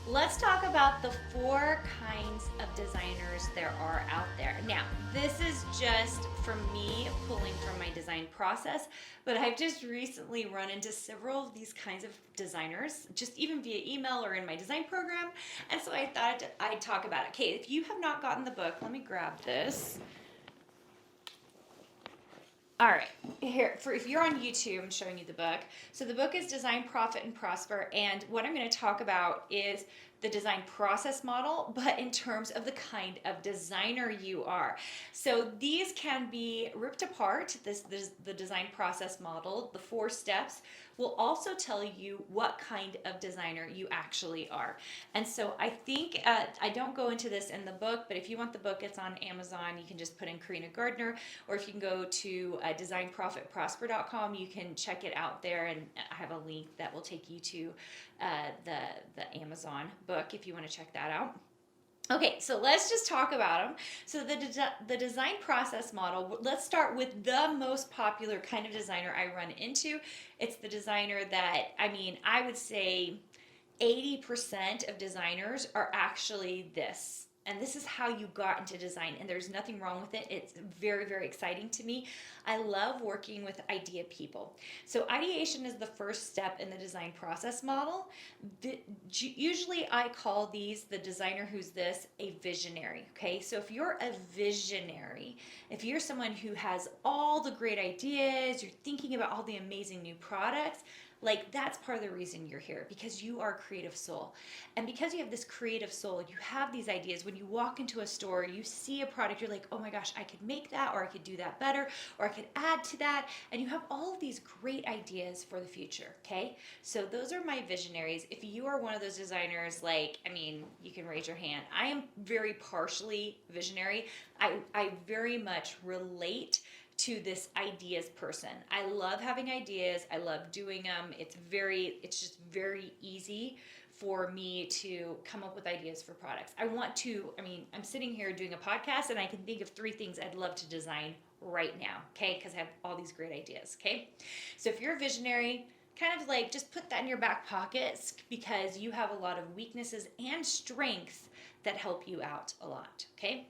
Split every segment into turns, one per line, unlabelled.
Let's talk about the 4 kinds of designers there are out there. Now, this is just from me pulling from my design process, but I've just recently run into several of these kinds of designers, just even via email or in my design program. And so I thought I'd talk about it. Okay, if you have not gotten the book, let me grab this. All right, here for if you're on YouTube, I'm showing you the book. So the book is Design, Profit, and Prosper, and what I'm going to talk about is the design process model, but in terms of the kind of designer you are. So these can be ripped apart. This the design process model, the 4 steps, will also tell you what kind of designer you actually are. And so I think I don't go into this in the book, but if you want the book, it's on Amazon. You can just put in Carina Gardner, or if you can go to designprofitprosper.com, you can check it out there, and I have a link that will take you to the Amazon book if you want to check that out. Okay, so let's just talk about them. So the design process model, let's start with the most popular kind of designer I run into. It's the designer that, I mean, I would say 80% of designers are actually this. And this is how you got into design, and there's nothing wrong with it. It's very, very exciting to me. I love working with idea people. So ideation is the first step in the design process model. Usually I call these the designer who's this a visionary. Okay, so if you're a visionary, if you're someone who has all the great ideas, you're thinking about all the amazing new products, like that's part of the reason you're here, because you are a creative soul. And because you have this creative soul, you have these ideas. When you walk into a store, you see a product, you're like, oh my gosh, I could make that, or I could do that better, or I could add to that. And you have all of these great ideas for the future, okay? So those are my visionaries. If you are one of those designers, like, I mean, you can raise your hand. I am very partially visionary. I very much relate to this ideas person. I love having ideas. I love doing them. It's just very easy for me to come up with ideas for products. I'm sitting here doing a podcast and I can think of 3 things I'd love to design right now, okay? Because I have all these great ideas, okay? So if you're a visionary, kind of like just put that in your back pockets, because you have a lot of weaknesses and strengths that help you out a lot, okay?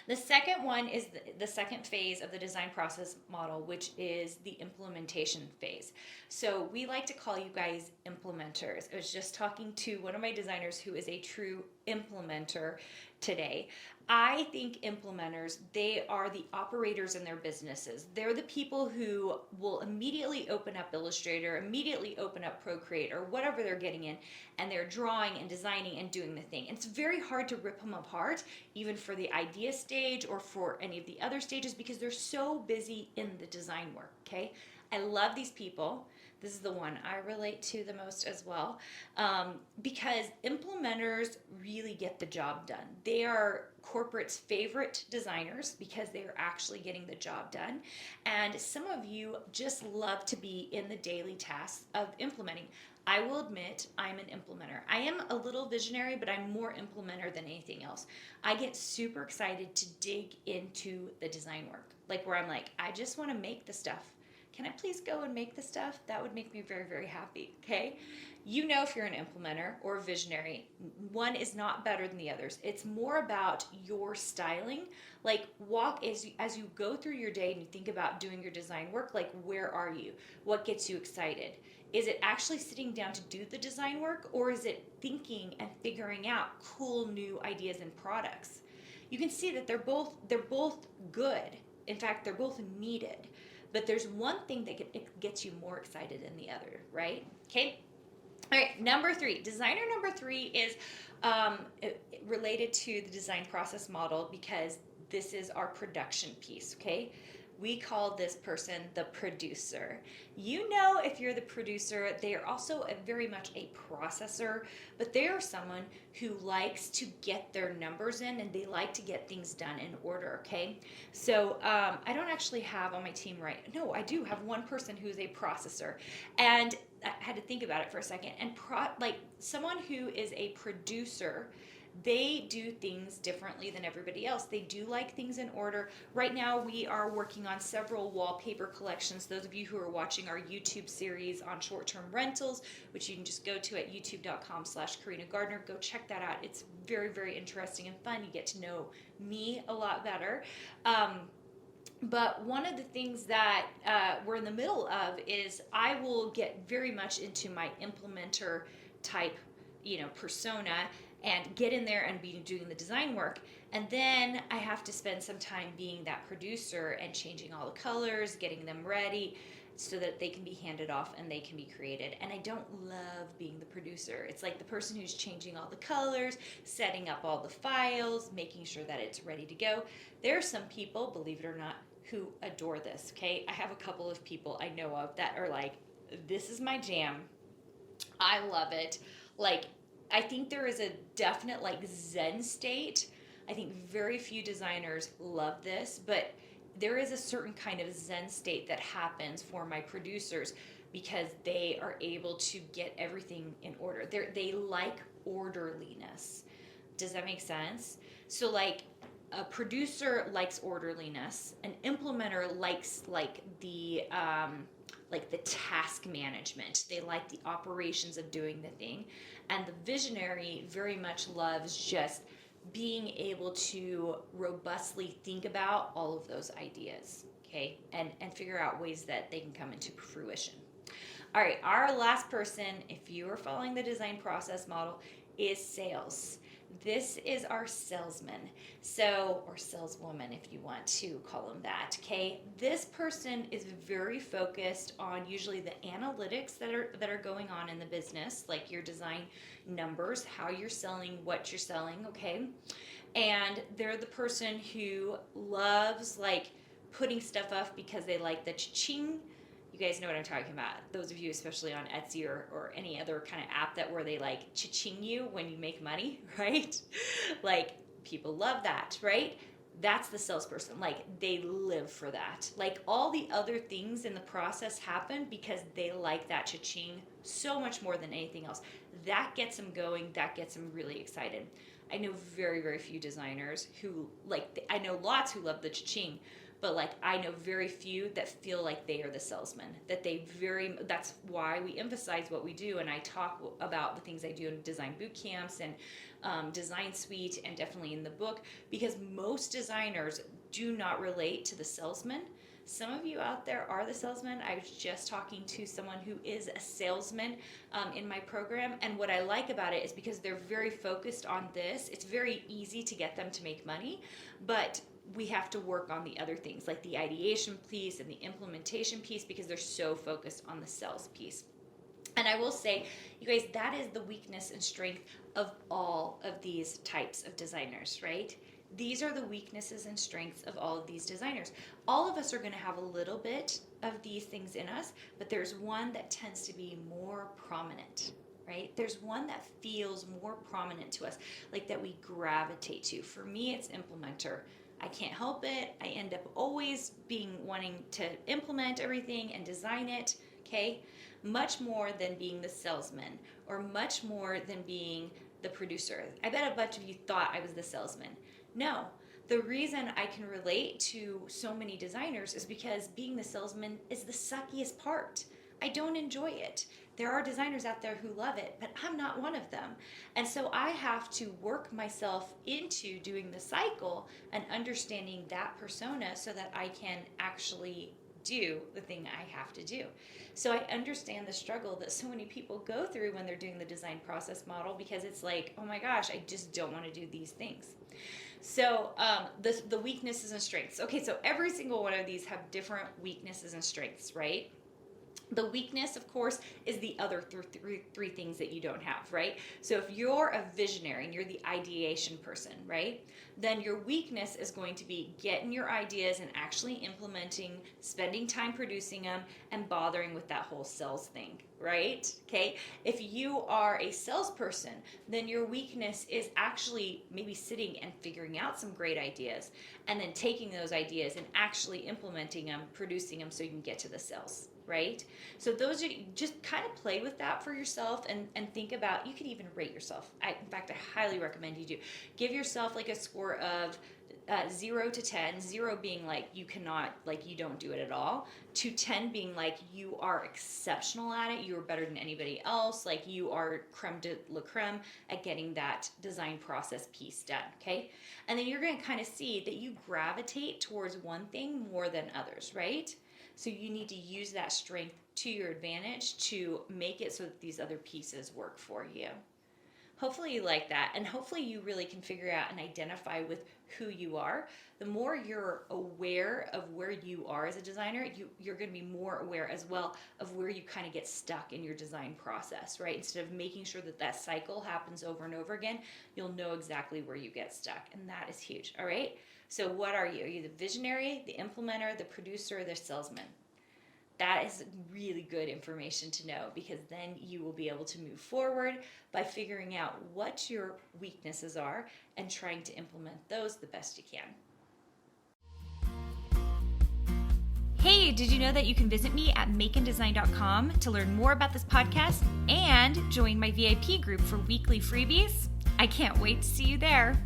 The second one is the second phase of the design process model, which is the implementation phase. So we like to call you guys implementers. I was just talking to one of my designers who is a true implementer today. I think implementers, they are the operators in their businesses. They're the people who will immediately open up Illustrator, immediately open up Procreate, or whatever they're getting in, and they're drawing and designing and doing the thing. And it's very hard to rip them apart, even for the idea stage or for any of the other stages, because they're so busy in the design work, okay? I love these people. This is the one I relate to the most as well, because implementers really get the job done. They are corporate's favorite designers because they are actually getting the job done. And some of you just love to be in the daily tasks of implementing. I will admit I'm an implementer. I am a little visionary, but I'm more implementer than anything else. I get super excited to dig into the design work, like where I'm like, I just want to make the stuff. Can I please go and make the stuff? That would make me very, very happy, okay? You know, if you're an implementer or a visionary, one is not better than the others. It's more about your styling. Like walk as you go through your day and you think about doing your design work, like where are you? What gets you excited? Is it actually sitting down to do the design work, or is it thinking and figuring out cool new ideas and products? You can see that they're both good. In fact, they're both needed. But there's one thing that gets you more excited than the other, right? Okay. All right, number 3. Designer number 3 is related to the design process model, because this is our production piece, okay? We call this person the producer. You know, if you're the producer, they are also very much a processor, but they are someone who likes to get their numbers in, and they like to get things done in order, okay? So I don't actually have on my team no, I do have one person who's a processor, and I had to think about it for a second. And like someone who is a producer, they do things differently than everybody else. They do like things in order. Right now, we are working on several wallpaper collections. Those of you who are watching our YouTube series on short-term rentals, which you can just go to at youtube.com/Carina Gardner, go check that out. It's very, very interesting and fun. You get to know me a lot better. But one of the things that we're in the middle of is I will get very much into my implementer type, persona, and get in there and be doing the design work. And then I have to spend some time being that producer and changing all the colors, getting them ready so that they can be handed off and they can be created. And I don't love being the producer. It's like the person who's changing all the colors, setting up all the files, making sure that it's ready to go. There are some people, believe it or not, who adore this, okay? I have a couple of people I know of that are like, this is my jam. I love it. Like, I think there is a definite Zen state. I think very few designers love this, but there is a certain kind of Zen state that happens for my producers because they are able to get everything in order. They like orderliness. Does that make sense? So a producer likes orderliness. An implementer likes the task management. They like the operations of doing the thing. And the visionary very much loves just being able to robustly think about all of those ideas, okay? And figure out ways that they can come into fruition. All right, our last person, if you are following the design process model, is sales. This is our salesman, or saleswoman if you want to call them that, okay? This person is very focused on usually the analytics that are going on in the business, like your design numbers, how you're selling, what you're selling, okay? And they're the person who loves putting stuff up because they like the cha-ching. You guys know what I'm talking about. Those of you, especially on Etsy or any other kind of app where they cha-ching you when you make money, right? People love that, right? That's the salesperson. They live for that. All the other things in the process happen because they like that cha-ching so much more than anything else. That gets them going. That gets them really excited. I know very, very few designers who I know lots who love the cha-ching, but I know very few that feel like they are the salesman, that's why we emphasize what we do. And I talk about the things I do in design boot camps and design suite and definitely in the book, because most designers do not relate to the salesman. Some of you out there are the salesman. I was just talking to someone who is a salesman in my program. And what I like about it is because they're very focused on this, it's very easy to get them to make money, but we have to work on the other things like the ideation piece and the implementation piece because they're so focused on the sales piece. And I will say, you guys, that is the weakness and strength of all of these types of designers, right? These are the weaknesses and strengths of all of these designers. All of us are going to have a little bit of these things in us, but there's one that tends to be more prominent, right? There's one that feels more prominent to us, that we gravitate to. For me, it's implementer. I can't help it. I end up always wanting to implement everything and design it, okay? Much more than being the salesman or much more than being the producer. I bet a bunch of you thought I was the salesman. No, the reason I can relate to so many designers is because being the salesman is the suckiest part. I don't enjoy it. There are designers out there who love it, but I'm not one of them. And so I have to work myself into doing the cycle and understanding that persona so that I can actually do the thing I have to do. So I understand the struggle that so many people go through when they're doing the design process model, because it's oh my gosh, I just don't want to do these things. So the weaknesses and strengths. Okay, so every single one of these have different weaknesses and strengths, right? The weakness, of course, is the other three things that you don't have, right? So if you're a visionary and you're the ideation person, right, then your weakness is going to be getting your ideas and actually implementing, spending time producing them, and bothering with that whole sales thing, right? Okay. If you are a salesperson, then your weakness is actually maybe sitting and figuring out some great ideas and then taking those ideas and actually implementing them, producing them so you can get to the sales. right? So those are, just kind of play with that for yourself and think about, you can even rate yourself. In fact, I highly recommend you do. Give yourself like a score of 0 to 10, 0 being like you cannot, like you don't do it at all, to 10 being like you are exceptional at it, you are better than anybody else, like you are creme de la creme at getting that design process piece done, okay? And then you're going to kind of see that you gravitate towards one thing more than others, right? So you need to use that strength to your advantage to make it so that these other pieces work for you. Hopefully you like that, and hopefully you really can figure out and identify with who you are. The more you're aware of where you are as a designer, you're going to be more aware as well of where you kind of get stuck in your design process, right? Instead of making sure that that cycle happens over and over again, you'll know exactly where you get stuck, and that is huge, all right? So what are you? Are you the visionary, the implementer, the producer, the salesman? That is really good information to know, because then you will be able to move forward by figuring out what your weaknesses are and trying to implement those the best you can. Hey, did you know that you can visit me at makeanddesign.com to learn more about this podcast and join my VIP group for weekly freebies? I can't wait to see you there.